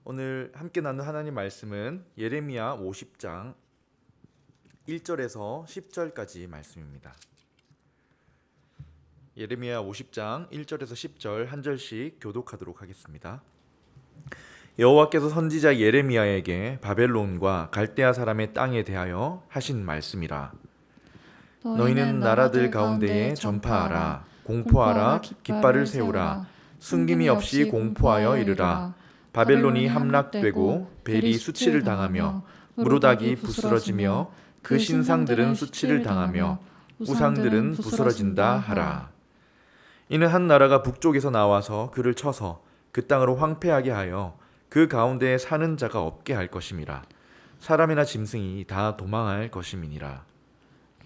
오늘 함께 나눌 하나님 말씀은 예레미야 50장 1절에서 10절까지 말씀입니다. 예레미야 50장 1절에서 10절 한 절씩 교독하도록 하겠습니다. 여호와께서 선지자 예레미야에게 바벨론과 갈대아 사람의 땅에 대하여 하신 말씀이라. 너희는 나라들 가운데에 전파하라, 공포하라, 깃발을 세우라, 숨김이 없이 공포하여 이르라. 바벨론이 함락되고 벨이 수치를 당하며 무로닥이 부스러지며 그 신상들은 수치를 당하며 우상들은 부스러진다 하라. 이는 한 나라가 북쪽에서 나와서 그를 쳐서 그 땅으로 황폐하게 하여 그 가운데에 사는 자가 없게 할 것임이라. 사람이나 짐승이 다 도망할 것임이니라.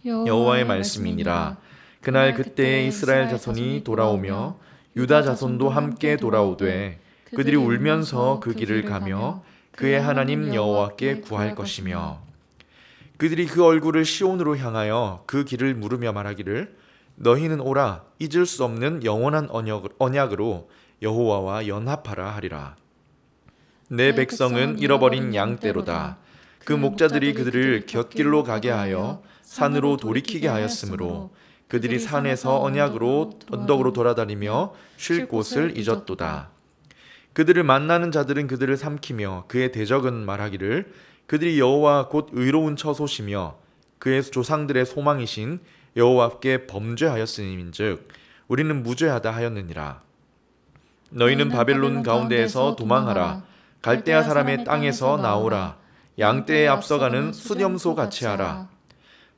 여호와의 말씀이니라. 그날 그때에 이스라엘 자손이 돌아오며 유다 자손도 함께 돌아오되 그들이 울면서 그 길을 가며 그의 하나님 여호와께 구할 것이며 그들이 그 얼굴을 시온으로 향하여 그 길을 물으며 말하기를 너희는 오라 잊을 수 없는 영원한 언약으로 여호와와 연합하라 하리라. 내 백성은 잃어버린 양떼로다. 그 목자들이 그들을 곁길로 가게 하여 산으로 돌이키게 하였으므로 그들이 산에서 언약으로 언덕으로 돌아다니며 쉴 곳을 잊었도다. 그들을 만나는 자들은 그들을 삼키며 그의 대적은 말하기를 그들이 여호와 곧 의로운 처소시며 그의 조상들의 소망이신 여호와께 범죄하였음인즉 우리는 무죄하다 하였느니라. 너희는 바벨론 가운데에서 도망하라. 갈대아 사람의 땅에서 나오라. 양떼에 앞서가는 수렴소 같이 하라.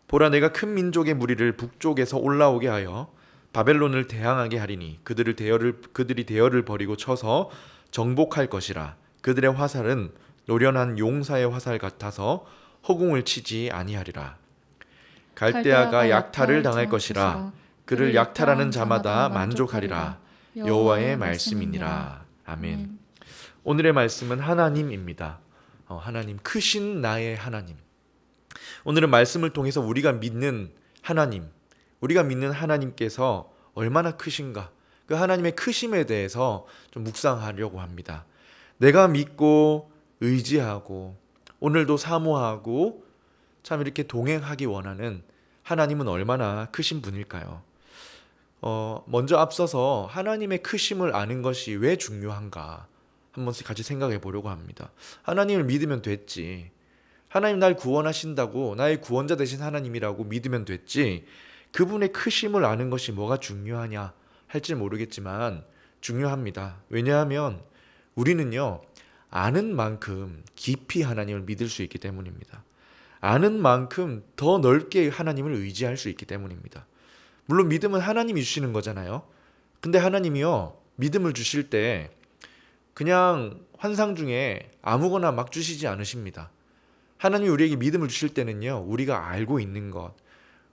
보라, 내가 큰 민족의 무리를 북쪽에서 올라오게 하여 바벨론을 대항하게 하리니 그들이 대열을 버리고 쳐서 정복할 것이라. 그들의 화살은 노련한 용사의 화살 같아서 허공을 치지 아니하리라. 갈대아가 약탈을 당할 것이라. 그를 약탈하는 자마다 만족하리라. 여호와의 말씀이니라. 아멘. 오늘의 말씀은 하나님입니다. 하나님, 크신 나의 하나님. 오늘은 말씀을 통해서 우리가 믿는 하나님께서 얼마나 크신가, 그 하나님의 크심에 대해서 좀 묵상하려고 합니다. 내가 믿고 의지하고 오늘도 사모하고 참 이렇게 동행하기 원하는 하나님은 얼마나 크신 분일까요? 먼저 앞서서 하나님의 크심을 아는 것이 왜 중요한가 한 번씩 같이 생각해 보려고 합니다. 하나님을 믿으면 됐지. 하나님 날 구원하신다고, 나의 구원자 되신 하나님이라고 믿으면 됐지. 그분의 크심을 아는 것이 뭐가 중요하냐 할지 모르겠지만 중요합니다. 왜냐하면 우리는요, 아는 만큼 깊이 하나님을 믿을 수 있기 때문입니다. 아는 만큼 더 넓게 하나님을 의지할 수 있기 때문입니다. 물론 믿음은 하나님이 주시는 거잖아요. 근데 하나님이요, 믿음을 주실 때 그냥 환상 중에 아무거나 막 주시지 않으십니다. 하나님이 우리에게 믿음을 주실 때는요, 우리가 알고 있는 것,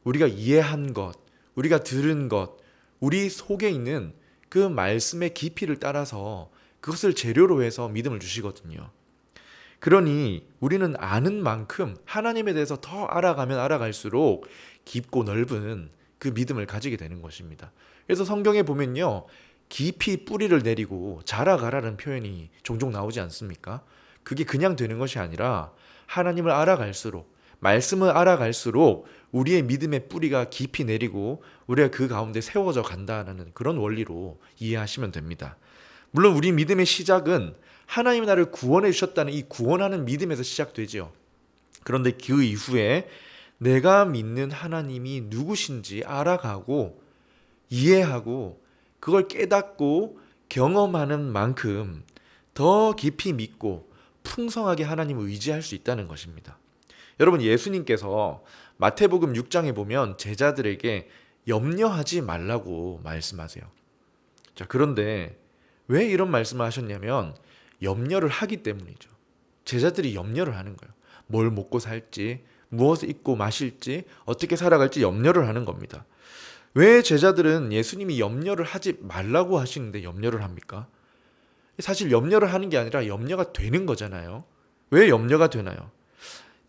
우리가 이해한 것, 우리가 들은 것, 우리 속에 있는 그 말씀의 깊이를 따라서 그것을 재료로 해서 믿음을 주시거든요. 그러니 우리는 아는 만큼 하나님에 대해서 더 알아가면 알아갈수록 깊고 넓은 그 믿음을 가지게 되는 것입니다. 그래서 성경에 보면요, 깊이 뿌리를 내리고 자라가라는 표현이 종종 나오지 않습니까? 그게 그냥 되는 것이 아니라 하나님을 알아갈수록, 말씀을 알아갈수록 우리의 믿음의 뿌리가 깊이 내리고 우리가 그 가운데 세워져 간다는 그런 원리로 이해하시면 됩니다. 물론 우리 믿음의 시작은 하나님이 나를 구원해 주셨다는 이 구원하는 믿음에서 시작되죠. 그런데 그 이후에 내가 믿는 하나님이 누구신지 알아가고 이해하고 그걸 깨닫고 경험하는 만큼 더 깊이 믿고 풍성하게 하나님을 의지할 수 있다는 것입니다. 여러분, 예수님께서 마태복음 6장에 보면 제자들에게 염려하지 말라고 말씀하세요. 자, 그런데 왜 이런 말씀을 하셨냐면 염려를 하기 때문이죠. 제자들이 염려를 하는 거예요. 뭘 먹고 살지, 무엇을 입고 마실지, 어떻게 살아갈지 염려를 하는 겁니다. 왜 제자들은 예수님이 염려를 하지 말라고 하시는데 염려를 합니까? 사실 염려를 하는 게 아니라 염려가 되는 거잖아요. 왜 염려가 되나요?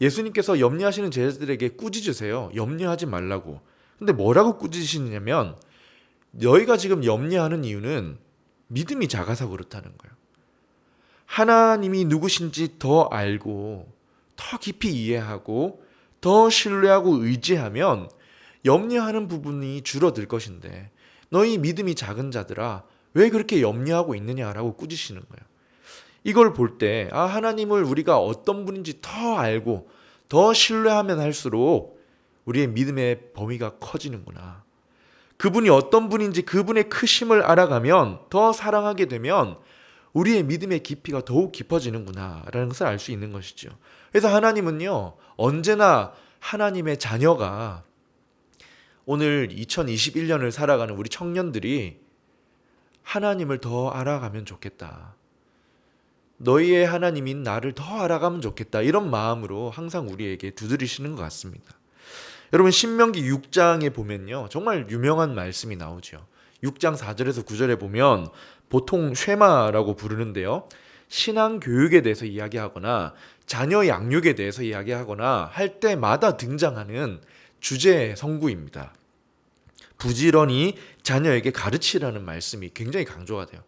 예수님께서 염려하시는 제자들에게 꾸짖으세요. 염려하지 말라고. 근데 뭐라고 꾸짖으시냐면 너희가 지금 염려하는 이유는 믿음이 작아서 그렇다는 거예요. 하나님이 누구신지 더 알고 더 깊이 이해하고 더 신뢰하고 의지하면 염려하는 부분이 줄어들 것인데 너희 믿음이 작은 자들아 왜 그렇게 염려하고 있느냐라고 꾸짖으시는 거예요. 이걸 볼 때 하나님을 우리가 어떤 분인지 더 알고 더 신뢰하면 할수록 우리의 믿음의 범위가 커지는구나. 그분이 어떤 분인지 그분의 크심을 알아가면 더 사랑하게 되면 우리의 믿음의 깊이가 더욱 깊어지는구나 라는 것을 알 수 있는 것이죠. 그래서 하나님은요 언제나 하나님의 자녀가 오늘 2021년을 살아가는 우리 청년들이 하나님을 더 알아가면 좋겠다. 너희의 하나님인 나를 더 알아가면 좋겠다. 이런 마음으로 항상 우리에게 두드리시는 것 같습니다. 여러분 신명기 6장에 보면요 정말 유명한 말씀이 나오죠. 6장 4절에서 9절에 보면 보통 쉐마라고 부르는데요. 신앙 교육에 대해서 이야기하거나 자녀 양육에 대해서 이야기하거나 할 때마다 등장하는 주제 성구입니다. 부지런히 자녀에게 가르치라는 말씀이 굉장히 강조가 돼요.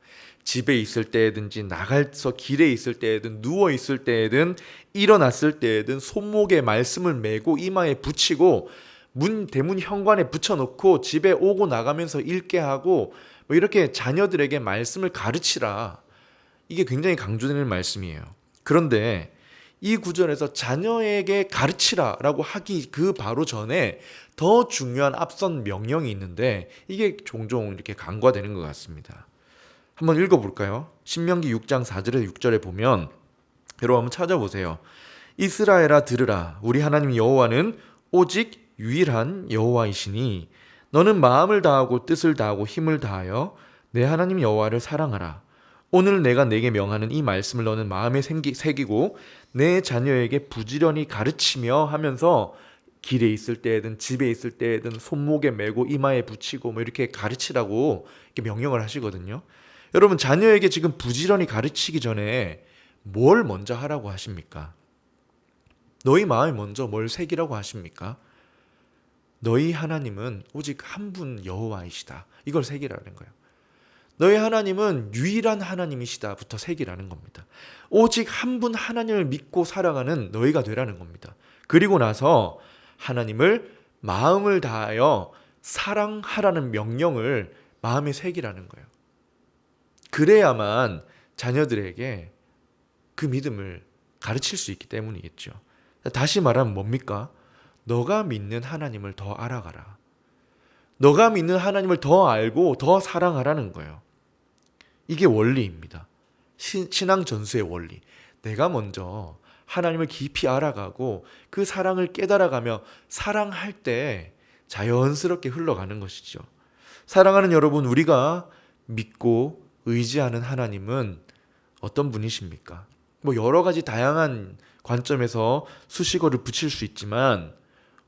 집에 있을 때든지 나가서 길에 있을 때든 누워 있을 때든 일어났을 때든 손목에 말씀을 메고 이마에 붙이고 대문 현관에 붙여놓고 집에 오고 나가면서 읽게 하고 이렇게 자녀들에게 말씀을 가르치라. 이게 굉장히 강조되는 말씀이에요. 그런데 이 구절에서 자녀에게 가르치라라고 하기 그 바로 전에 더 중요한 앞선 명령이 있는데 이게 종종 이렇게 간과되는 것 같습니다. 한번 읽어볼까요? 신명기 6장 4절에서 6절에 보면 여러분 한번 찾아보세요. 이스라엘아 들으라. 우리 하나님 여호와는 오직 유일한 여호와이시니 너는 마음을 다하고 뜻을 다하고 힘을 다하여 내 하나님 여호와를 사랑하라. 오늘 내가 내게 명하는 이 말씀을 너는 마음에 새기고 내 자녀에게 부지런히 가르치며 하면서 길에 있을 때든 집에 있을 때든 손목에 메고 이마에 붙이고 이렇게 가르치라고 이렇게 명령을 하시거든요. 여러분 자녀에게 지금 부지런히 가르치기 전에 뭘 먼저 하라고 하십니까? 너희 마음에 먼저 뭘 새기라고 하십니까? 너희 하나님은 오직 한 분 여호와이시다. 이걸 새기라는 거예요. 너희 하나님은 유일한 하나님이시다부터 새기라는 겁니다. 오직 한 분 하나님을 믿고 살아가는 너희가 되라는 겁니다. 그리고 나서 하나님을 마음을 다하여 사랑하라는 명령을 마음에 새기라는 거예요. 그래야만 자녀들에게 그 믿음을 가르칠 수 있기 때문이겠죠. 다시 말하면 뭡니까? 너가 믿는 하나님을 더 알아가라. 너가 믿는 하나님을 더 알고 더 사랑하라는 거예요. 이게 원리입니다. 신앙 전수의 원리. 내가 먼저 하나님을 깊이 알아가고 그 사랑을 깨달아가며 사랑할 때 자연스럽게 흘러가는 것이죠. 사랑하는 여러분, 우리가 믿고 의지하는 하나님은 어떤 분이십니까? 여러 가지 다양한 관점에서 수식어를 붙일 수 있지만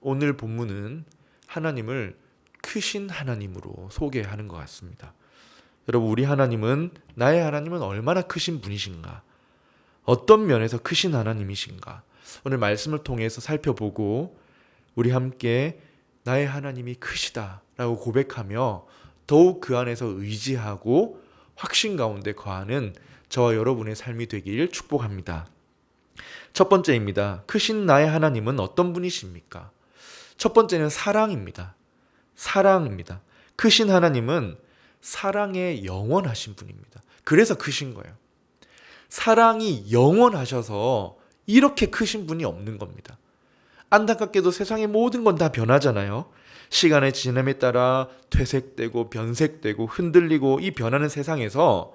오늘 본문은 하나님을 크신 하나님으로 소개하는 것 같습니다. 여러분, 우리 하나님은, 나의 하나님은 얼마나 크신 분이신가? 어떤 면에서 크신 하나님이신가? 오늘 말씀을 통해서 살펴보고 우리 함께 나의 하나님이 크시다라고 고백하며 더욱 그 안에서 의지하고 확신 가운데 거하는 저와 여러분의 삶이 되길 축복합니다. 첫 번째입니다. 크신 나의 하나님은 어떤 분이십니까? 첫 번째는 사랑입니다. 사랑입니다. 크신 하나님은 사랑에 영원하신 분입니다. 그래서 크신 거예요. 사랑이 영원하셔서 이렇게 크신 분이 없는 겁니다. 안타깝게도 세상의 모든 건 다 변하잖아요. 시간의 지남에 따라 퇴색되고 변색되고 흔들리고 이 변하는 세상에서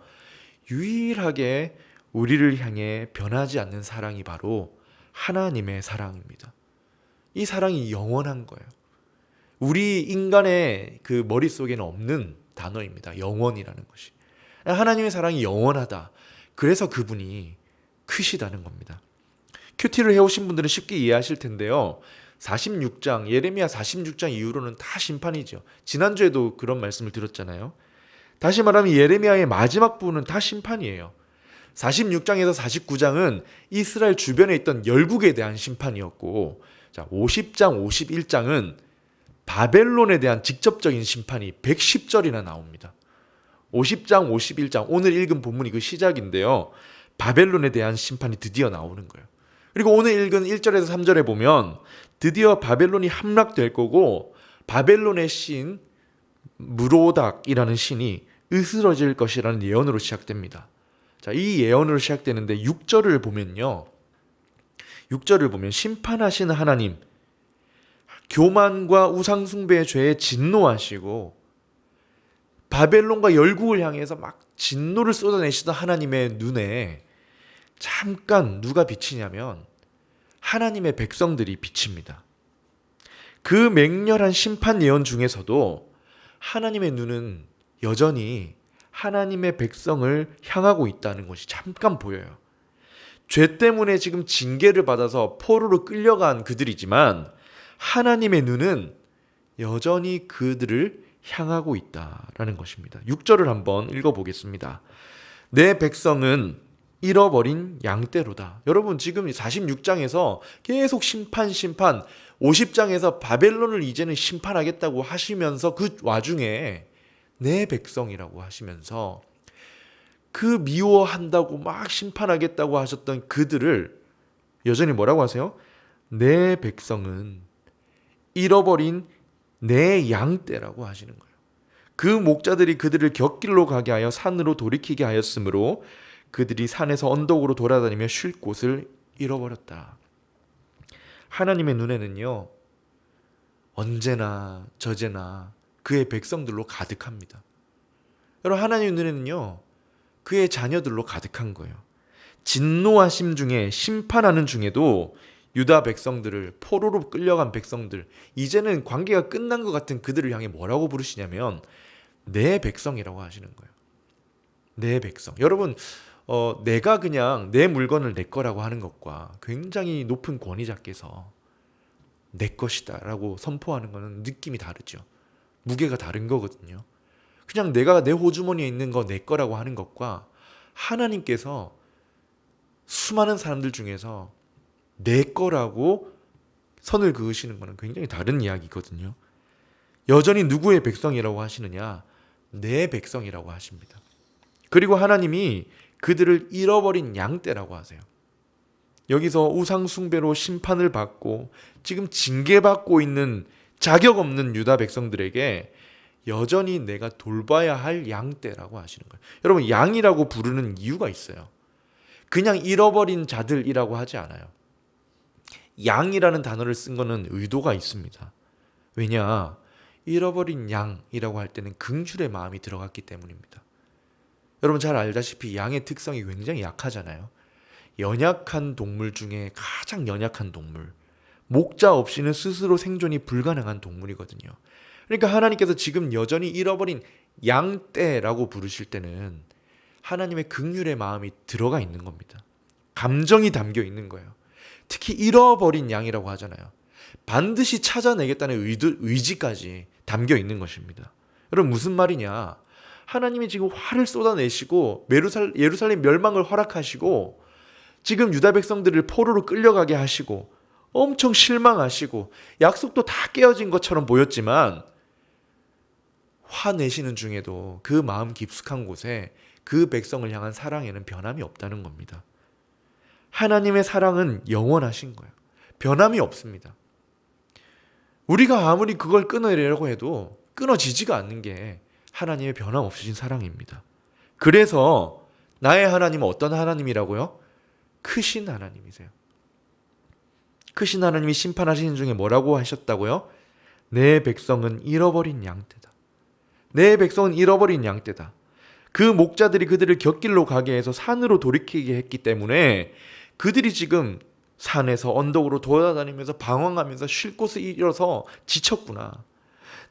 유일하게 우리를 향해 변하지 않는 사랑이 바로 하나님의 사랑입니다. 이 사랑이 영원한 거예요. 우리 인간의 그 머릿속에는 없는 단어입니다. 영원이라는 것이. 하나님의 사랑이 영원하다. 그래서 그분이 크시다는 겁니다. 큐티를 해오신 분들은 쉽게 이해하실 텐데요. 46장, 예레미야 46장 이후로는 다 심판이죠. 지난주에도 그런 말씀을 드렸잖아요. 다시 말하면 예레미야의 마지막 부분은 다 심판이에요. 46장에서 49장은 이스라엘 주변에 있던 열국에 대한 심판이었고, 50장, 51장은 바벨론에 대한 직접적인 심판이 110절이나 나옵니다. 50장, 51장, 오늘 읽은 본문이 그 시작인데요. 바벨론에 대한 심판이 드디어 나오는 거예요. 그리고 오늘 읽은 1절에서 3절에 보면 드디어 바벨론이 함락될 거고 바벨론의 신 무로닥이라는 신이 으스러질 것이라는 예언으로 시작됩니다. 자, 이 예언으로 시작되는데 6절을 보면요. 6절을 보면 심판하시는 하나님, 교만과 우상숭배의 죄에 진노하시고 바벨론과 열국을 향해서 막 진노를 쏟아내시던 하나님의 눈에 잠깐 누가 비치냐면 하나님의 백성들이 비칩니다. 그 맹렬한 심판 예언 중에서도 하나님의 눈은 여전히 하나님의 백성을 향하고 있다는 것이 잠깐 보여요. 죄 때문에 지금 징계를 받아서 포로로 끌려간 그들이지만 하나님의 눈은 여전히 그들을 향하고 있다라는 것입니다. 6절을 한번 읽어보겠습니다. 내 백성은 잃어버린 양떼로다. 여러분 지금 46장에서 계속 심판 50장에서 바벨론을 이제는 심판하겠다고 하시면서 그 와중에 내 백성이라고 하시면서 그 미워한다고 막 심판하겠다고 하셨던 그들을 여전히 뭐라고 하세요? 내 백성은 잃어버린 내 양떼라고 하시는 거예요. 그 목자들이 그들을 곁길로 가게 하여 산으로 돌이키게 하였으므로 그들이 산에서 언덕으로 돌아다니며 쉴 곳을 잃어버렸다. 하나님의 눈에는요, 언제나 저제나 그의 백성들로 가득합니다. 여러분, 하나님의 눈에는요, 그의 자녀들로 가득한 거예요. 진노하심 중에 심판하는 중에도 유다 백성들을 포로로 끌려간 백성들, 이제는 관계가 끝난 것 같은 그들을 향해 뭐라고 부르시냐면 내 백성이라고 하시는 거예요. 내 백성. 여러분, 내가 그냥 내 물건을 내 거라고 하는 것과 굉장히 높은 권위자께서 내 것이다 라고 선포하는 것은 느낌이 다르죠. 무게가 다른 거거든요. 그냥 내가 내 호주머니에 있는 거 내 거라고 하는 것과 하나님께서 수많은 사람들 중에서 내 거라고 선을 그으시는 것은 굉장히 다른 이야기거든요. 여전히 누구의 백성이라고 하시느냐? 내 백성이라고 하십니다. 그리고 하나님이 그들을 잃어버린 양떼라고 하세요. 여기서 우상숭배로 심판을 받고 지금 징계받고 있는 자격 없는 유다 백성들에게 여전히 내가 돌봐야 할 양떼라고 하시는 거예요. 여러분, 양이라고 부르는 이유가 있어요. 그냥 잃어버린 자들이라고 하지 않아요. 양이라는 단어를 쓴 거는 의도가 있습니다. 왜냐? 잃어버린 양이라고 할 때는 긍휼의 마음이 들어갔기 때문입니다. 여러분 잘 알다시피 양의 특성이 굉장히 약하잖아요. 연약한 동물 중에 가장 연약한 동물. 목자 없이는 스스로 생존이 불가능한 동물이거든요. 그러니까 하나님께서 지금 여전히 잃어버린 양떼라고 부르실 때는 하나님의 긍휼의 마음이 들어가 있는 겁니다. 감정이 담겨 있는 거예요. 특히 잃어버린 양이라고 하잖아요. 반드시 찾아내겠다는 의지까지 담겨 있는 것입니다. 여러분 무슨 말이냐? 하나님이 지금 화를 쏟아내시고 예루살렘 멸망을 허락하시고 지금 유다 백성들을 포로로 끌려가게 하시고 엄청 실망하시고 약속도 다 깨어진 것처럼 보였지만 화내시는 중에도 그 마음 깊숙한 곳에 그 백성을 향한 사랑에는 변함이 없다는 겁니다. 하나님의 사랑은 영원하신 거예요. 변함이 없습니다. 우리가 아무리 그걸 끊어내려고 해도 끊어지지가 않는 게 하나님의 변함없으신 사랑입니다. 그래서 나의 하나님은 어떤 하나님이라고요? 크신 하나님이세요. 크신 하나님이 심판하시는 중에 뭐라고 하셨다고요? 내 백성은 잃어버린 양떼다. 내 백성은 잃어버린 양떼다. 그 목자들이 그들을 곁길로 가게 해서 산으로 돌이키게 했기 때문에 그들이 지금 산에서 언덕으로 돌아다니면서 방황하면서 쉴 곳을 잃어서 지쳤구나.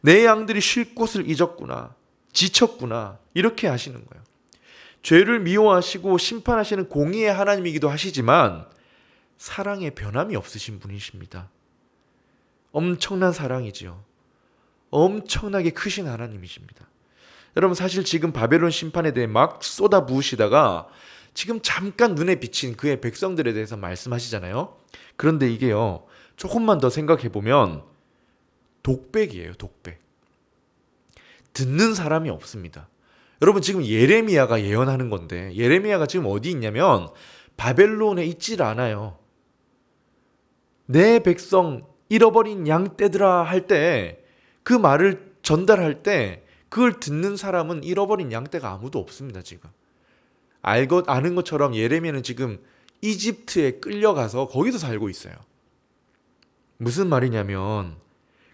내 양들이 쉴 곳을 잊었구나. 지쳤구나. 이렇게 하시는 거예요. 죄를 미워하시고 심판하시는 공의의 하나님이기도 하시지만 사랑에 변함이 없으신 분이십니다. 엄청난 사랑이지요. 엄청나게 크신 하나님이십니다. 여러분 사실 지금 바벨론 심판에 대해 막 쏟아부으시다가 지금 잠깐 눈에 비친 그의 백성들에 대해서 말씀하시잖아요. 그런데 이게요, 조금만 더 생각해보면 독백이에요. 독백. 듣는 사람이 없습니다. 여러분 지금 예레미야가 예언하는 건데 예레미야가 지금 어디 있냐면 바벨론에 있질 않아요. 내 백성 잃어버린 양 떼들아 할 때 그 말을 전달할 때 그걸 듣는 사람은 잃어버린 양 떼가 아무도 없습니다. 지금 아는 것처럼 예레미야는 지금 이집트에 끌려가서 거기서 살고 있어요. 무슨 말이냐면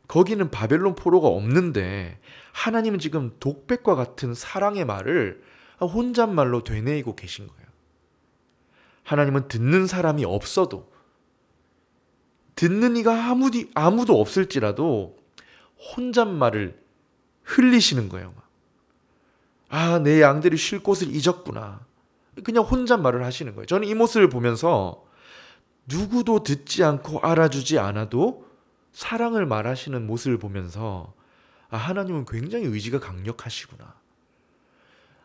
거기는 바벨론 포로가 없는데 하나님은 지금 독백과 같은 사랑의 말을 혼잣말로 되뇌이고 계신 거예요. 하나님은 듣는 사람이 없어도 듣는 이가 아무도 없을지라도 혼잣말을 흘리시는 거예요. 내 양들이 쉴 곳을 잊었구나. 그냥 혼잣말을 하시는 거예요. 저는 이 모습을 보면서 누구도 듣지 않고 알아주지 않아도 사랑을 말하시는 모습을 보면서 하나님은 굉장히 의지가 강력하시구나.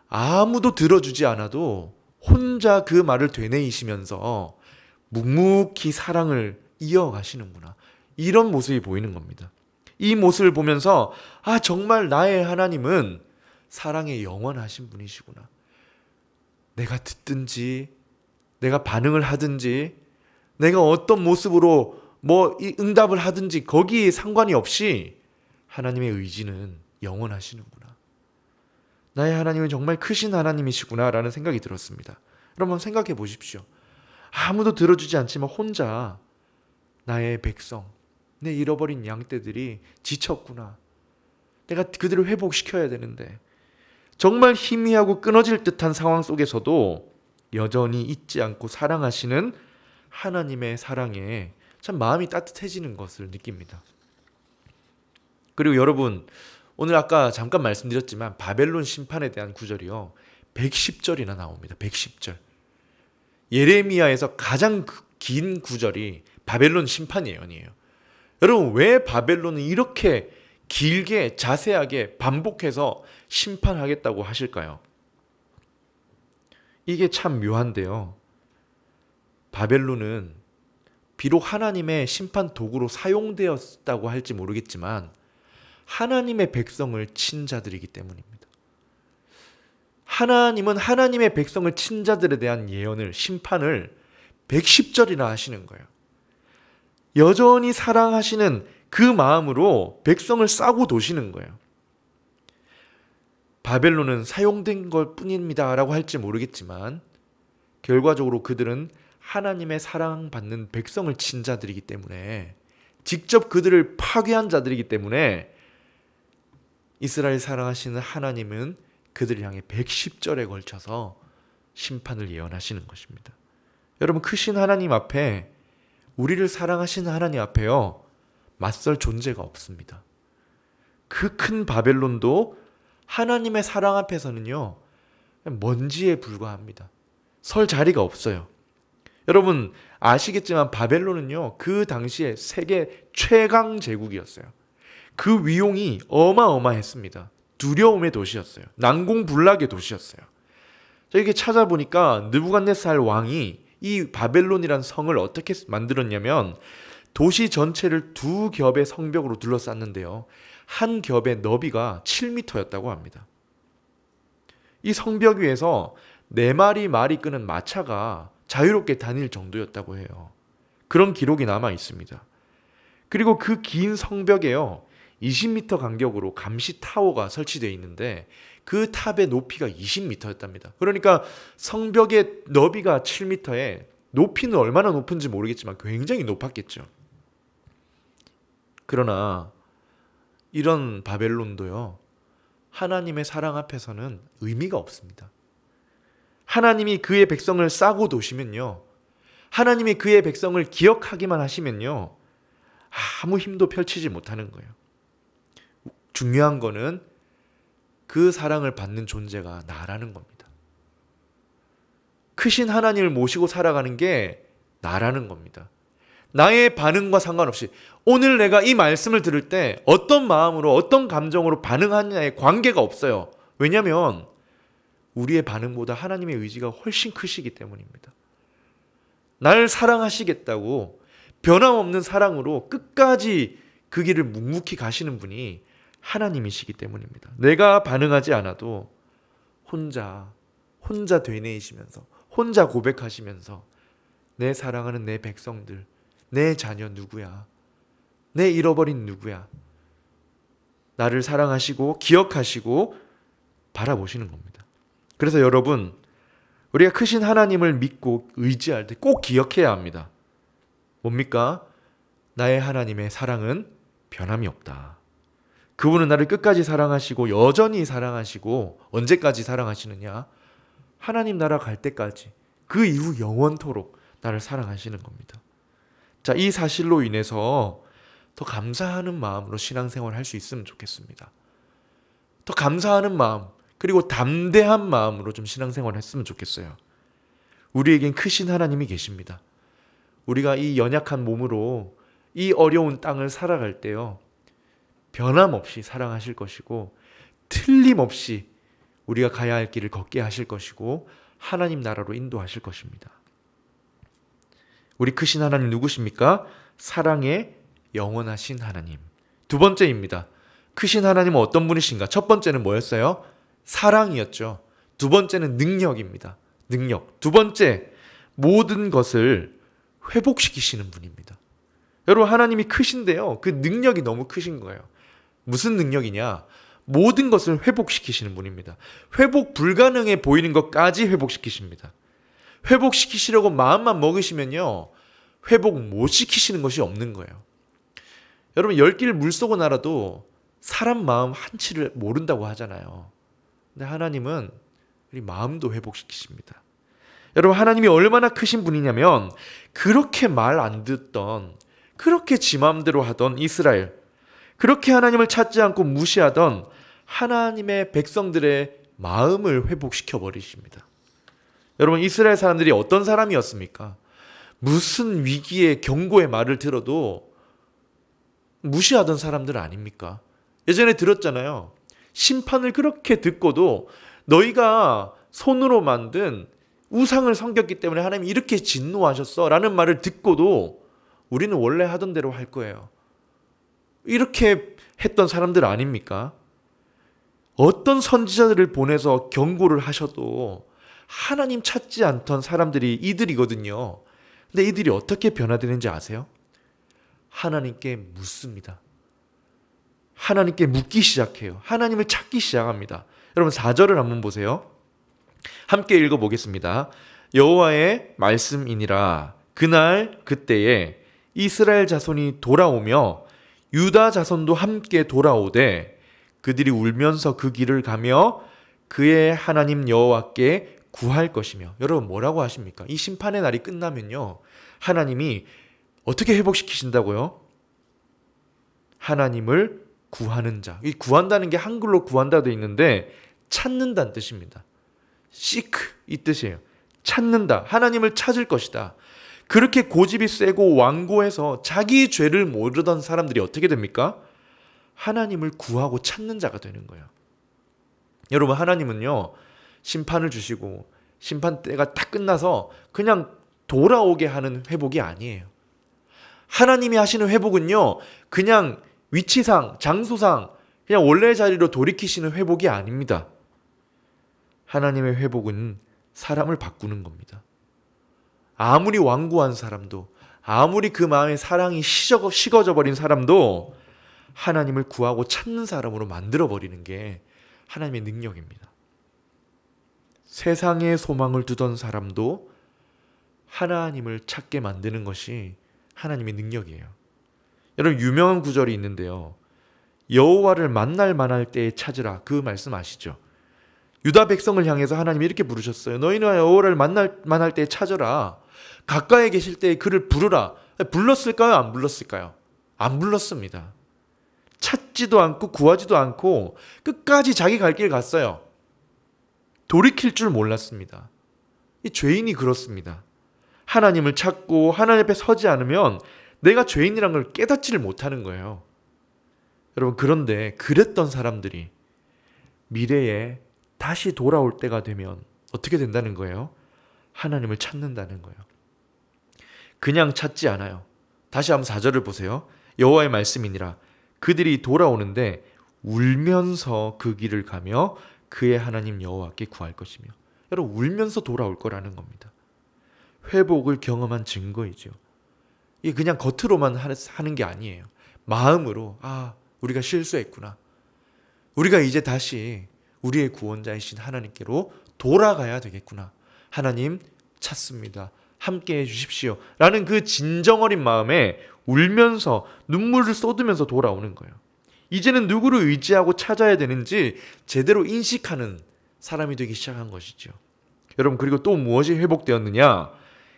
아무도 들어주지 않아도 혼자 그 말을 되뇌이시면서 묵묵히 사랑을 이어가시는구나. 이런 모습이 보이는 겁니다. 이 모습을 보면서 정말 나의 하나님은 사랑에 영원하신 분이시구나. 내가 듣든지 내가 반응을 하든지 내가 어떤 모습으로 응답을 하든지 거기에 상관이 없이 하나님의 의지는 영원하시는구나. 나의 하나님은 정말 크신 하나님이시구나 라는 생각이 들었습니다. 여러분 생각해 보십시오. 아무도 들어주지 않지만 혼자 나의 백성, 내 잃어버린 양떼들이 지쳤구나. 내가 그들을 회복시켜야 되는데 정말 희미하고 끊어질 듯한 상황 속에서도 여전히 잊지 않고 사랑하시는 하나님의 사랑에 참 마음이 따뜻해지는 것을 느낍니다. 그리고 여러분 오늘 아까 잠깐 말씀드렸지만 바벨론 심판에 대한 구절이요 110절이나 나옵니다. 110절. 예레미야에서 가장 긴 구절이 바벨론 심판 예언이에요. 여러분 왜 바벨론은 이렇게 길게 자세하게 반복해서 심판하겠다고 하실까요? 이게 참 묘한데요. 바벨론은 비록 하나님의 심판 도구로 사용되었다고 할지 모르겠지만 하나님의 백성을 친 자들이기 때문입니다. 하나님은 하나님의 백성을 친 자들에 대한 예언을 심판을 110절이나 하시는 거예요. 여전히 사랑하시는 그 마음으로 백성을 싸고 도시는 거예요. 바벨론은 사용된 것 뿐입니다 라고 할지 모르겠지만 결과적으로 그들은 하나님의 사랑받는 백성을 친 자들이기 때문에 직접 그들을 파괴한 자들이기 때문에 이스라엘 사랑하시는 하나님은 그들을 향해 110절에 걸쳐서 심판을 예언하시는 것입니다. 여러분 크신 하나님 앞에 우리를 사랑하시는 하나님 앞에요 맞설 존재가 없습니다. 그 큰 바벨론도 하나님의 사랑 앞에서는요 먼지에 불과합니다. 설 자리가 없어요. 여러분 아시겠지만 바벨론은요 그 당시에 세계 최강 제국이었어요. 그 위용이 어마어마했습니다. 두려움의 도시였어요. 난공불락의 도시였어요. 이렇게 찾아보니까 느부갓네살 왕이 이 바벨론이란 성을 어떻게 만들었냐면 도시 전체를 두 겹의 성벽으로 둘러쌌는데요. 한 겹의 너비가 7m였다고 합니다. 이 성벽 위에서 4마리 말이 끄는 마차가 자유롭게 다닐 정도였다고 해요. 그런 기록이 남아 있습니다. 그리고 그 긴 성벽에요 20m 간격으로 감시 타워가 설치되어 있는데 그 탑의 높이가 20m였답니다. 그러니까 성벽의 너비가 7m에 높이는 얼마나 높은지 모르겠지만 굉장히 높았겠죠. 그러나 이런 바벨론도요 하나님의 사랑 앞에서는 의미가 없습니다. 하나님이 그의 백성을 싸고 도시면요 하나님이 그의 백성을 기억하기만 하시면요 아무 힘도 펼치지 못하는 거예요. 중요한 거는 그 사랑을 받는 존재가 나라는 겁니다. 크신 하나님을 모시고 살아가는 게 나라는 겁니다. 나의 반응과 상관없이 오늘 내가 이 말씀을 들을 때 어떤 마음으로 어떤 감정으로 반응하느냐에 관계가 없어요. 왜냐하면 우리의 반응보다 하나님의 의지가 훨씬 크시기 때문입니다. 날 사랑하시겠다고 변함없는 사랑으로 끝까지 그 길을 묵묵히 가시는 분이 하나님이시기 때문입니다. 내가 반응하지 않아도 혼자 되뇌이시면서, 혼자 고백하시면서 내 사랑하는 내 백성들, 내 자녀 누구야? 내 잃어버린 누구야? 나를 사랑하시고 기억하시고 바라보시는 겁니다. 그래서 여러분, 우리가 크신 하나님을 믿고 의지할 때 꼭 기억해야 합니다. 뭡니까? 나의 하나님의 사랑은 변함이 없다. 그분은 나를 끝까지 사랑하시고 여전히 사랑하시고, 언제까지 사랑하시느냐? 하나님 나라 갈 때까지, 그 이후 영원토록 나를 사랑하시는 겁니다. 자, 이 사실로 인해서 더 감사하는 마음으로 신앙생활을 할 수 있으면 좋겠습니다. 더 감사하는 마음, 그리고 담대한 마음으로 좀 신앙생활을 했으면 좋겠어요. 우리에겐 크신 하나님이 계십니다. 우리가 이 연약한 몸으로 이 어려운 땅을 살아갈 때요, 변함없이 사랑하실 것이고, 틀림없이 우리가 가야 할 길을 걷게 하실 것이고, 하나님 나라로 인도하실 것입니다. 우리 크신 하나님 누구십니까? 사랑의 영원하신 하나님. 두 번째입니다. 크신 하나님은 어떤 분이신가? 첫 번째는 뭐였어요? 사랑이었죠. 두 번째는 능력입니다. 능력. 두 번째, 모든 것을 회복시키시는 분입니다. 여러분, 하나님이 크신데요, 그 능력이 너무 크신 거예요. 무슨 능력이냐? 모든 것을 회복시키시는 분입니다. 회복 불가능해 보이는 것까지 회복시키십니다. 회복시키시려고 마음만 먹으시면요, 회복 못 시키시는 것이 없는 거예요. 여러분, 10길 물속은 알아도 사람 마음 한치를 모른다고 하잖아요. 근데 하나님은 우리 마음도 회복시키십니다. 여러분, 하나님이 얼마나 크신 분이냐면, 그렇게 말 안 듣던, 그렇게 지 마음대로 하던 이스라엘, 그렇게 하나님을 찾지 않고 무시하던 하나님의 백성들의 마음을 회복시켜 버리십니다. 여러분, 이스라엘 사람들이 어떤 사람이었습니까? 무슨 위기의 경고의 말을 들어도 무시하던 사람들 아닙니까? 예전에 들었잖아요. 심판을 그렇게 듣고도 너희가 손으로 만든 우상을 섬겼기 때문에 하나님이 이렇게 진노하셨어 라는 말을 듣고도 우리는 원래 하던 대로 할 거예요. 이렇게 했던 사람들 아닙니까? 어떤 선지자들을 보내서 경고를 하셔도 하나님 찾지 않던 사람들이 이들이거든요. 근데 이들이 어떻게 변화되는지 아세요? 하나님께 묻습니다. 하나님께 묻기 시작해요. 하나님을 찾기 시작합니다. 여러분, 4절을 한번 보세요. 함께 읽어보겠습니다. 여호와의 말씀이니라. 그날 그때에 이스라엘 자손이 돌아오며 유다 자손도 함께 돌아오되 그들이 울면서 그 길을 가며 그의 하나님 여호와께 구할 것이며. 여러분, 뭐라고 하십니까? 이 심판의 날이 끝나면요, 하나님이 어떻게 회복시키신다고요? 하나님을 구하는 자. 이 구한다는 게 한글로 구한다 되어 있는데 찾는다는 뜻입니다. seek 이 뜻이에요. 찾는다. 하나님을 찾을 것이다. 그렇게 고집이 세고 완고해서 자기 죄를 모르던 사람들이 어떻게 됩니까? 하나님을 구하고 찾는 자가 되는 거예요. 여러분, 하나님은요, 심판을 주시고 심판 때가 딱 끝나서 그냥 돌아오게 하는 회복이 아니에요. 하나님이 하시는 회복은요, 그냥 위치상, 장소상 그냥 원래 자리로 돌이키시는 회복이 아닙니다. 하나님의 회복은 사람을 바꾸는 겁니다. 아무리 완고한 사람도, 아무리 그 마음에 사랑이 식어져 버린 사람도 하나님을 구하고 찾는 사람으로 만들어버리는 게 하나님의 능력입니다. 세상에 소망을 두던 사람도 하나님을 찾게 만드는 것이 하나님의 능력이에요. 여러분, 유명한 구절이 있는데요, 여호와를 만날 만할 때에 찾으라. 그 말씀 아시죠? 유다 백성을 향해서 하나님이 이렇게 부르셨어요. 너희는 여호와를 만날 만할 때에 찾으라. 가까이 계실 때에 그를 부르라. 불렀을까요? 안 불렀을까요? 안 불렀습니다. 찾지도 않고 구하지도 않고 끝까지 자기 갈 길 갔어요. 돌이킬 줄 몰랐습니다. 이 죄인이 그렇습니다. 하나님을 찾고 하나님 앞에 서지 않으면 내가 죄인이란 걸 깨닫지를 못하는 거예요. 여러분, 그런데 그랬던 사람들이 미래에 다시 돌아올 때가 되면 어떻게 된다는 거예요? 하나님을 찾는다는 거예요. 그냥 찾지 않아요. 다시 한번 4절을 보세요. 여호와의 말씀이니라. 그들이 돌아오는데 울면서 그 길을 가며 그의 하나님 여호와께 구할 것이며. 여러분, 울면서 돌아올 거라는 겁니다. 회복을 경험한 증거이죠. 이게 그냥 겉으로만 하는 게 아니에요. 마음으로 우리가 실수했구나. 우리가 이제 다시 우리의 구원자이신 하나님께로 돌아가야 되겠구나. 하나님 찾습니다. 함께해 주십시오. 라는 그 진정 어린 마음에 울면서 눈물을 쏟으면서 돌아오는 거예요. 이제는 누구를 의지하고 찾아야 되는지 제대로 인식하는 사람이 되기 시작한 것이죠. 여러분, 그리고 또 무엇이 회복되었느냐?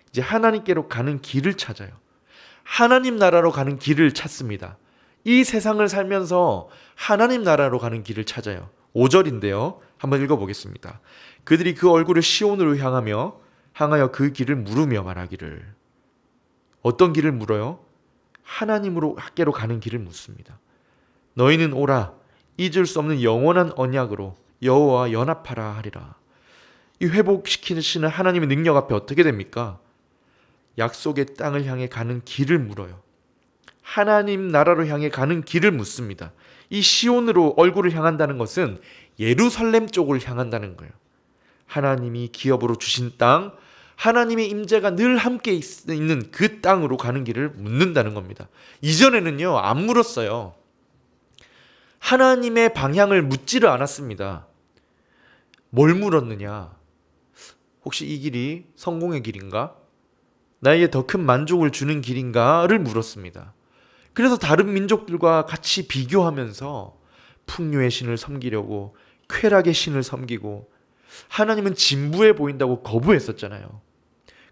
이제 하나님께로 가는 길을 찾아요. 하나님 나라로 가는 길을 찾습니다. 이 세상을 살면서 하나님 나라로 가는 길을 찾아요. 5절인데요. 한번 읽어보겠습니다. 그들이 그 얼굴을 시온으로 향하여 그 길을 물으며 말하기를. 어떤 길을 물어요? 하나님으로 학계로 가는 길을 묻습니다. 너희는 오라, 잊을 수 없는 영원한 언약으로 여호와와 연합하라 하리라. 이 회복시키시는 하나님의 능력 앞에 어떻게 됩니까? 약속의 땅을 향해 가는 길을 물어요. 하나님 나라로 향해 가는 길을 묻습니다. 이 시온으로 얼굴을 향한다는 것은 예루살렘 쪽을 향한다는 거예요. 하나님이 기업으로 주신 땅, 하나님의 임재가 늘 함께 있는 그 땅으로 가는 길을 묻는다는 겁니다. 이전에는요, 안 물었어요. 하나님의 방향을 묻지를 않았습니다. 뭘 물었느냐? 혹시 이 길이 성공의 길인가? 나에게 더 큰 만족을 주는 길인가를 물었습니다. 그래서 다른 민족들과 같이 비교하면서 풍요의 신을 섬기려고 쾌락의 신을 섬기고 하나님은 진부해 보인다고 거부했었잖아요.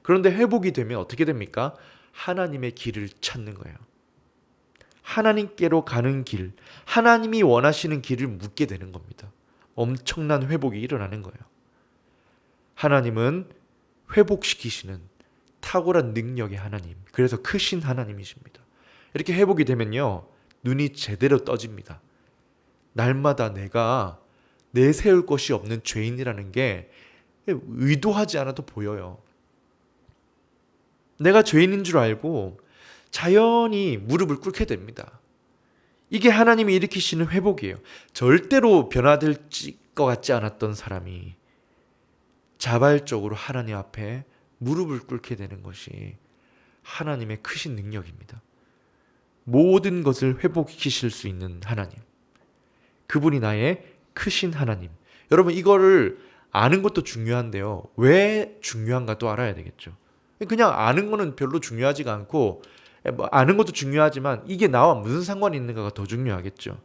그런데 회복이 되면 어떻게 됩니까? 하나님의 길을 찾는 거예요. 하나님께로 가는 길, 하나님이 원하시는 길을 묻게 되는 겁니다. 엄청난 회복이 일어나는 거예요. 하나님은 회복시키시는 탁월한 능력의 하나님, 그래서 크신 하나님이십니다. 이렇게 회복이 되면요, 눈이 제대로 떠집니다. 날마다 내가 내세울 것이 없는 죄인이라는 게 의도하지 않아도 보여요. 내가 죄인인 줄 알고 자연히 무릎을 꿇게 됩니다. 이게 하나님이 일으키시는 회복이에요. 절대로 변화될 것 같지 않았던 사람이 자발적으로 하나님 앞에 무릎을 꿇게 되는 것이 하나님의 크신 능력입니다. 모든 것을 회복시키실 수 있는 하나님, 그분이 나의 크신 하나님. 여러분, 이거를 아는 것도 중요한데요, 왜 중요한가 또 알아야 되겠죠. 그냥 아는 거는 별로 중요하지가 않고, 아는 것도 중요하지만 이게 나와 무슨 상관이 있는가가 더 중요하겠죠.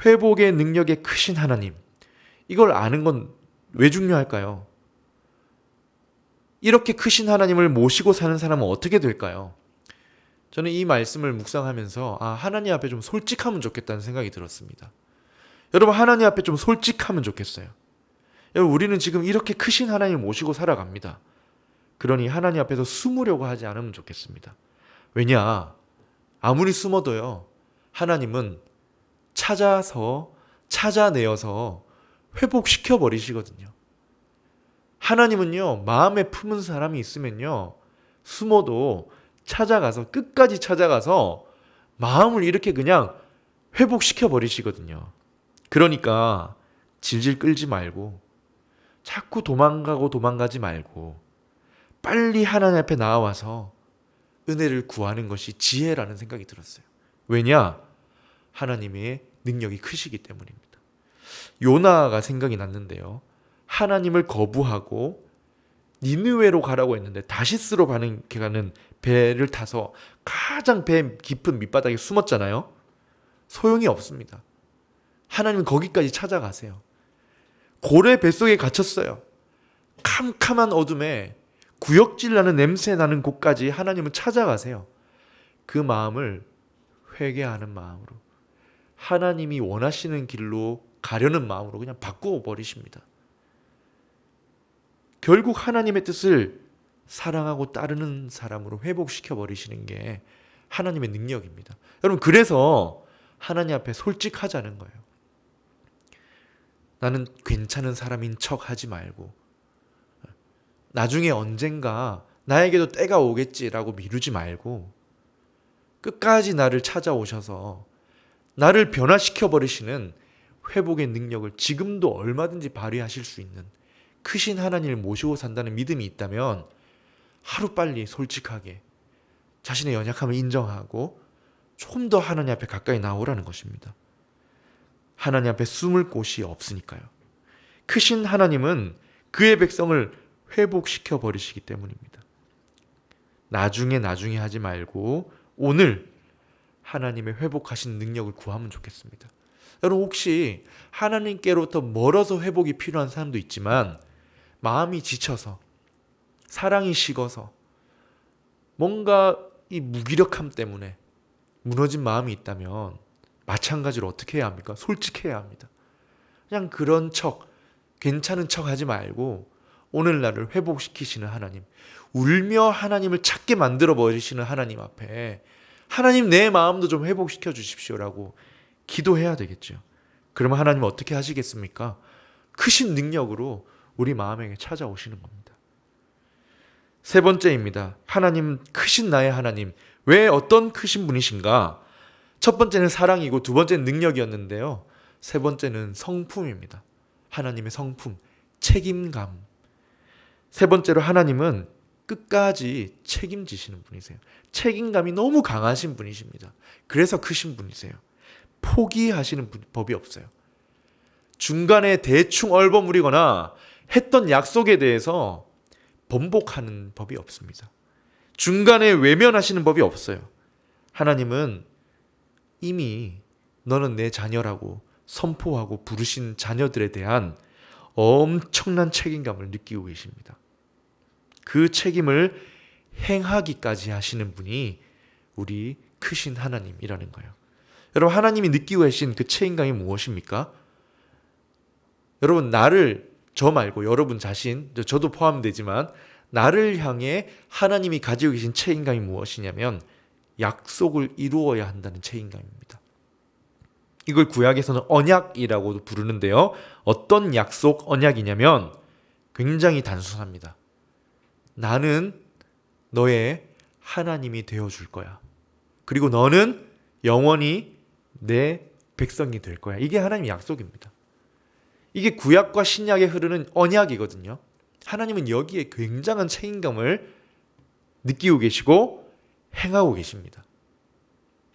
회복의 능력의 크신 하나님, 이걸 아는 건 왜 중요할까요? 이렇게 크신 하나님을 모시고 사는 사람은 어떻게 될까요? 저는 이 말씀을 묵상하면서 하나님 앞에 좀 솔직하면 좋겠다는 생각이 들었습니다. 여러분, 하나님 앞에 좀 솔직하면 좋겠어요. 여러분, 우리는 지금 이렇게 크신 하나님을 모시고 살아갑니다. 그러니 하나님 앞에서 숨으려고 하지 않으면 좋겠습니다. 왜냐? 아무리 숨어도요, 하나님은 찾아내어서 회복시켜 버리시거든요. 하나님은요, 마음에 품은 사람이 있으면요, 숨어도 끝까지 찾아가서 마음을 이렇게 그냥 회복시켜 버리시거든요. 그러니까 질질 끌지 말고, 자꾸 도망가지 말고, 빨리 하나님 앞에 나와서 은혜를 구하는 것이 지혜라는 생각이 들었어요. 왜냐? 하나님의 능력이 크시기 때문입니다. 요나가 생각이 났는데요, 하나님을 거부하고 니느웨로 가라고 했는데 다시스로 가는 배를 타서 가장 배 깊은 밑바닥에 숨었잖아요. 소용이 없습니다. 하나님은 거기까지 찾아가세요. 고래 뱃속에 갇혔어요. 캄캄한 어둠에 구역질 나는 냄새 나는 곳까지 하나님은 찾아가세요. 그 마음을 회개하는 마음으로, 하나님이 원하시는 길로 가려는 마음으로 그냥 바꾸어 버리십니다. 결국 하나님의 뜻을 사랑하고 따르는 사람으로 회복시켜 버리시는 게 하나님의 능력입니다. 여러분, 그래서 하나님 앞에 솔직하자는 거예요. 나는 괜찮은 사람인 척 하지 말고, 나중에 언젠가 나에게도 때가 오겠지라고 미루지 말고, 끝까지 나를 찾아오셔서 나를 변화시켜 버리시는 회복의 능력을 지금도 얼마든지 발휘하실 수 있는 크신 하나님을 모시고 산다는 믿음이 있다면 하루빨리 솔직하게 자신의 연약함을 인정하고 조금 더 하나님 앞에 가까이 나오라는 것입니다. 하나님 앞에 숨을 곳이 없으니까요. 크신 하나님은 그의 백성을 회복시켜 버리시기 때문입니다. 나중에 하지 말고 오늘 하나님의 회복하신 능력을 구하면 좋겠습니다. 여러분 혹시 하나님께로부터 멀어서 회복이 필요한 사람도 있지만 마음이 지쳐서 사랑이 식어서 뭔가 이 무기력함 때문에 무너진 마음이 있다면 마찬가지로 어떻게 해야 합니까? 솔직해야 합니다. 그냥 그런 척, 괜찮은 척 하지 말고 오늘 나를 회복시키시는 하나님, 울며 하나님을 찾게 만들어 버리시는 하나님 앞에 하나님 내 마음도 좀 회복시켜 주십시오라고 기도해야 되겠죠. 그러면 하나님은 어떻게 하시겠습니까? 크신 능력으로 우리 마음에게 찾아오시는 겁니다. 세 번째입니다. 하나님, 크신 나의 하나님. 왜 어떤 크신 분이신가? 첫 번째는 사랑이고 두 번째는 능력이었는데요. 세 번째는 성품입니다. 하나님의 성품, 책임감. 세 번째로 하나님은 끝까지 책임지시는 분이세요. 책임감이 너무 강하신 분이십니다. 그래서 크신 분이세요. 포기하시는 법이 없어요. 중간에 대충 얼버무리거나 했던 약속에 대해서 번복하는 법이 없습니다. 중간에 외면하시는 법이 없어요. 하나님은 이미 너는 내 자녀라고 선포하고 부르신 자녀들에 대한 엄청난 책임감을 느끼고 계십니다. 그 책임을 행하기까지 하시는 분이 우리 크신 하나님이라는 거예요. 여러분, 하나님이 느끼고 계신 그 책임감이 무엇입니까? 여러분, 저 말고 여러분 자신, 저도 포함되지만 나를 향해 하나님이 가지고 계신 책임감이 무엇이냐면 약속을 이루어야 한다는 책임감입니다. 이걸 구약에서는 언약이라고도 부르는데요. 어떤 약속 언약이냐면 굉장히 단순합니다. 나는 너의 하나님이 되어줄 거야. 그리고 너는 영원히 내 백성이 될 거야. 이게 하나님의 약속입니다. 이게 구약과 신약에 흐르는 언약이거든요. 하나님은 여기에 굉장한 책임감을 느끼고 계시고 행하고 계십니다.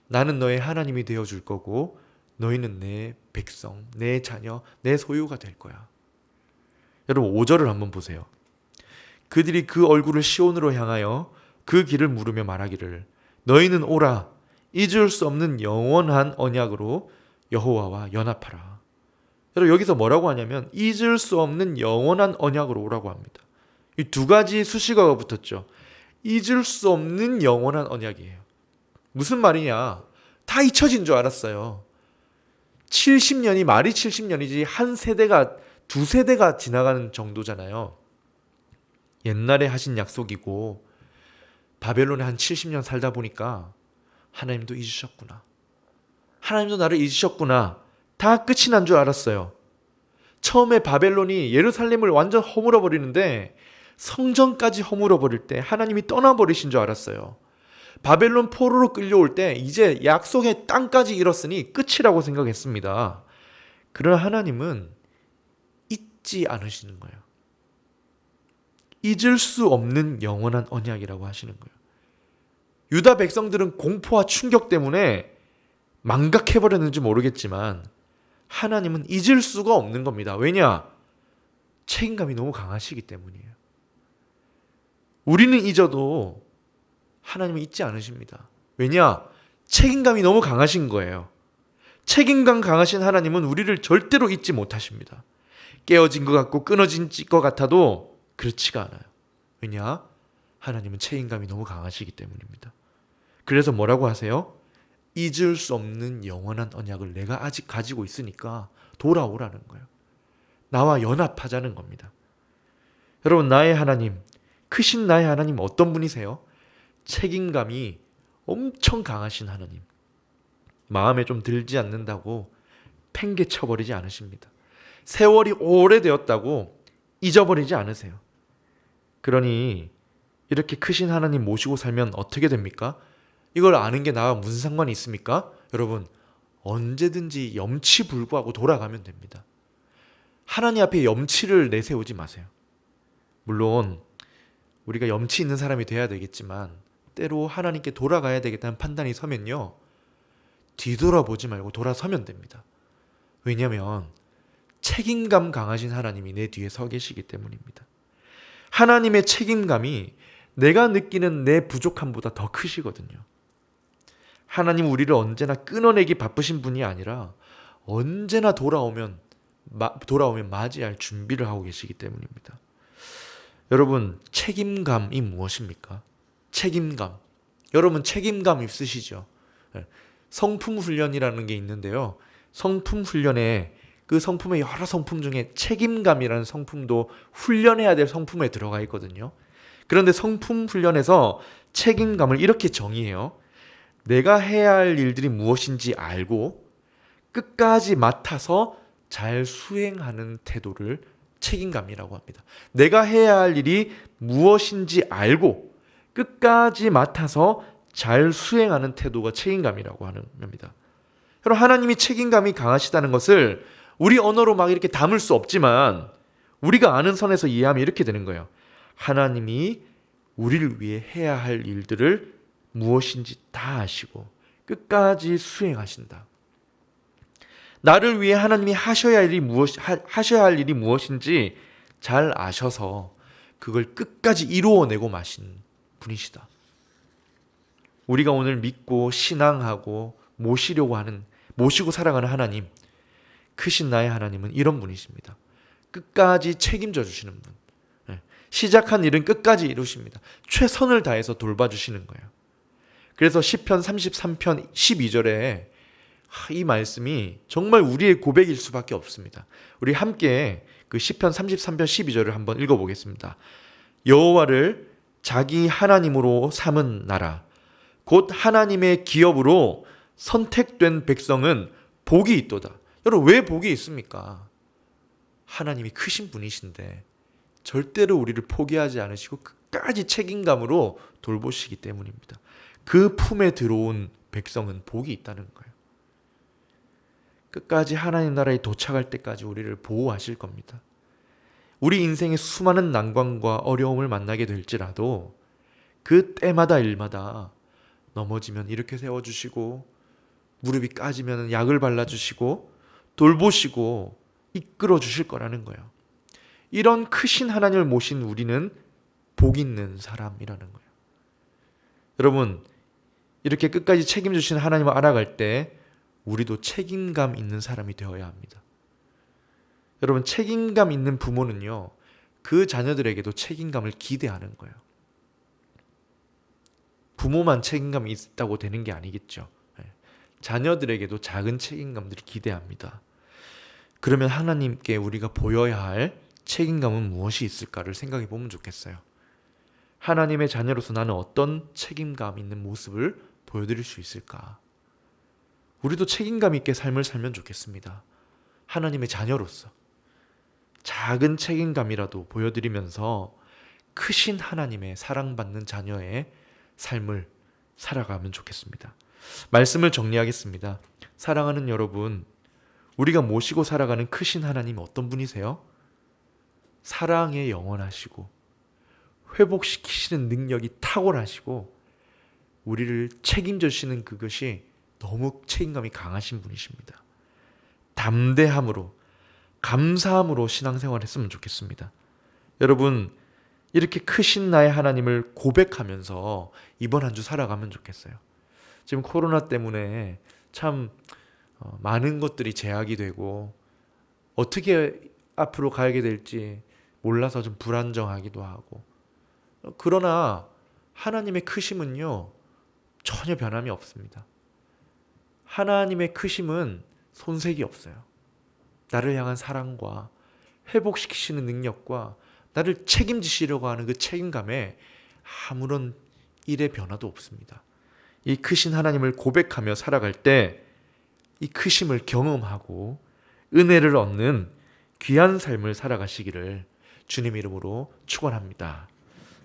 나는 너의 하나님이 되어줄 거고 너희는 내 백성, 내 자녀, 내 소유가 될 거야. 여러분 5절을 한번 보세요. 그들이 그 얼굴을 시온으로 향하여 그 길을 물으며 말하기를 너희는 오라 잊을 수 없는 영원한 언약으로 여호와와 연합하라. 여러분 여기서 뭐라고 하냐면 잊을 수 없는 영원한 언약으로 오라고 합니다. 이 두 가지 수식어가 붙었죠. 잊을 수 없는 영원한 언약이에요. 무슨 말이냐? 다 잊혀진 줄 알았어요. 70년이 말이 70년이지 한 세대가 두 세대가 지나가는 정도잖아요. 옛날에 하신 약속이고 바벨론에 한 70년 살다 보니까 하나님도 잊으셨구나. 하나님도 나를 잊으셨구나. 다 끝이 난 줄 알았어요. 처음에 바벨론이 예루살렘을 완전 허물어 버리는데 성전까지 허물어 버릴 때 하나님이 떠나버리신 줄 알았어요. 바벨론 포로로 끌려올 때 이제 약속의 땅까지 잃었으니 끝이라고 생각했습니다. 그러나 하나님은 잊지 않으시는 거예요. 잊을 수 없는 영원한 언약이라고 하시는 거예요. 유다 백성들은 공포와 충격 때문에 망각해버렸는지 모르겠지만 하나님은 잊을 수가 없는 겁니다. 왜냐? 책임감이 너무 강하시기 때문이에요. 우리는 잊어도 하나님은 잊지 않으십니다. 왜냐? 책임감이 너무 강하신 거예요. 책임감 강하신 하나님은 우리를 절대로 잊지 못하십니다. 깨어진 것 같고 끊어진 것 같아도 그렇지가 않아요. 왜냐? 하나님은 책임감이 너무 강하시기 때문입니다. 그래서 뭐라고 하세요? 잊을 수 없는 영원한 언약을 내가 아직 가지고 있으니까 돌아오라는 거예요. 나와 연합하자는 겁니다. 여러분, 나의 하나님, 크신 나의 하나님 어떤 분이세요? 책임감이 엄청 강하신 하나님. 마음에 좀 들지 않는다고 팽개쳐버리지 않으십니다. 세월이 오래되었다고 잊어버리지 않으세요. 그러니 이렇게 크신 하나님 모시고 살면 어떻게 됩니까? 이걸 아는 게 나와 무슨 상관이 있습니까? 여러분, 언제든지 염치불구하고 돌아가면 됩니다. 하나님 앞에 염치를 내세우지 마세요. 물론 우리가 염치 있는 사람이 돼야 되겠지만 때로 하나님께 돌아가야 되겠다는 판단이 서면요, 뒤돌아보지 말고 돌아서면 됩니다. 왜냐하면 책임감 강하신 하나님이 내 뒤에 서 계시기 때문입니다. 하나님의 책임감이 내가 느끼는 내 부족함보다 더 크시거든요. 하나님 우리를 언제나 끊어내기 바쁘신 분이 아니라 언제나 돌아오면 맞이할 준비를 하고 계시기 때문입니다. 여러분, 책임감이 무엇입니까? 책임감. 여러분 책임감 있으시죠? 성품 훈련이라는 게 있는데요. 성품 훈련에 그 성품의 여러 성품 중에 책임감이라는 성품도 훈련해야 될 성품에 들어가 있거든요. 그런데 성품 훈련에서 책임감을 이렇게 정의해요. 내가 해야 할 일들이 무엇인지 알고 끝까지 맡아서 잘 수행하는 태도를 책임감이라고 합니다. 내가 해야 할 일이 무엇인지 알고 끝까지 맡아서 잘 수행하는 태도가 책임감이라고 하는 겁니다. 여러분, 하나님이 책임감이 강하시다는 것을 우리 언어로 막 이렇게 담을 수 없지만 우리가 아는 선에서 이해하면 이렇게 되는 거예요. 하나님이 우리를 위해 해야 할 일들을 무엇인지 다 아시고 끝까지 수행하신다. 나를 위해 하나님이 하셔야 할 일이 무엇인지 잘 아셔서 그걸 끝까지 이루어내고 마신 분이시다. 우리가 오늘 믿고 신앙하고 모시고 살아가는 하나님, 크신 나의 하나님은 이런 분이십니다. 끝까지 책임져 주시는 분. 시작한 일은 끝까지 이루십니다. 최선을 다해서 돌봐주시는 거예요. 그래서 시편 33편 12절에 이 말씀이 정말 우리의 고백일 수밖에 없습니다. 우리 함께 그 시편 33편 12절을 한번 읽어보겠습니다. 여호와를 자기 하나님으로 삼은 나라, 곧 하나님의 기업으로 선택된 백성은 복이 있도다. 여러분, 왜 복이 있습니까? 하나님이 크신 분이신데 절대로 우리를 포기하지 않으시고 끝까지 책임감으로 돌보시기 때문입니다. 그 품에 들어온 백성은 복이 있다는 거예요. 끝까지 하나님 나라에 도착할 때까지 우리를 보호하실 겁니다. 우리 인생에 수많은 난관과 어려움을 만나게 될지라도 그 때마다 일마다 넘어지면 이렇게 세워주시고 무릎이 까지면 약을 발라주시고 돌보시고 이끌어 주실 거라는 거예요. 이런 크신 하나님을 모신 우리는 복 있는 사람이라는 거예요. 여러분, 이렇게 끝까지 책임주시는 하나님을 알아갈 때 우리도 책임감 있는 사람이 되어야 합니다. 여러분, 책임감 있는 부모는요, 그 자녀들에게도 책임감을 기대하는 거예요. 부모만 책임감이 있다고 되는 게 아니겠죠. 자녀들에게도 작은 책임감들을 기대합니다. 그러면 하나님께 우리가 보여야 할 책임감은 무엇이 있을까를 생각해 보면 좋겠어요. 하나님의 자녀로서 나는 어떤 책임감 있는 모습을 보여드릴 수 있을까? 우리도 책임감 있게 삶을 살면 좋겠습니다. 하나님의 자녀로서 작은 책임감이라도 보여드리면서 크신 하나님의 사랑받는 자녀의 삶을 살아가면 좋겠습니다. 말씀을 정리하겠습니다. 사랑하는 여러분, 우리가 모시고 살아가는 크신 하나님 어떤 분이세요? 사랑에 영원하시고 회복시키시는 능력이 탁월하시고 우리를 책임져 주시는 그것이 너무 책임감이 강하신 분이십니다. 담대함으로 감사함으로 신앙생활을 했으면 좋겠습니다. 여러분, 이렇게 크신 나의 하나님을 고백하면서 이번 한 주 살아가면 좋겠어요. 지금 코로나 때문에 참 많은 것들이 제약이 되고 어떻게 앞으로 가게 될지 몰라서 좀 불안정하기도 하고, 그러나 하나님의 크심은요 전혀 변함이 없습니다. 하나님의 크심은 손색이 없어요. 나를 향한 사랑과 회복시키시는 능력과 나를 책임지시려고 하는 그 책임감에 아무런 일의 변화도 없습니다. 이 크신 하나님을 고백하며 살아갈 때 이 크심을 경험하고 은혜를 얻는 귀한 삶을 살아가시기를 주님 이름으로 축원합니다.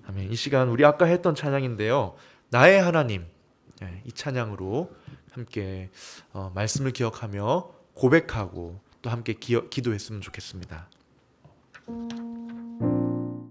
아멘. 이 시간 우리 아까 했던 찬양인데요, 나의 하나님, 이 찬양으로 함께 말씀을 기억하며 고백하고 또 함께 기도했으면 좋겠습니다.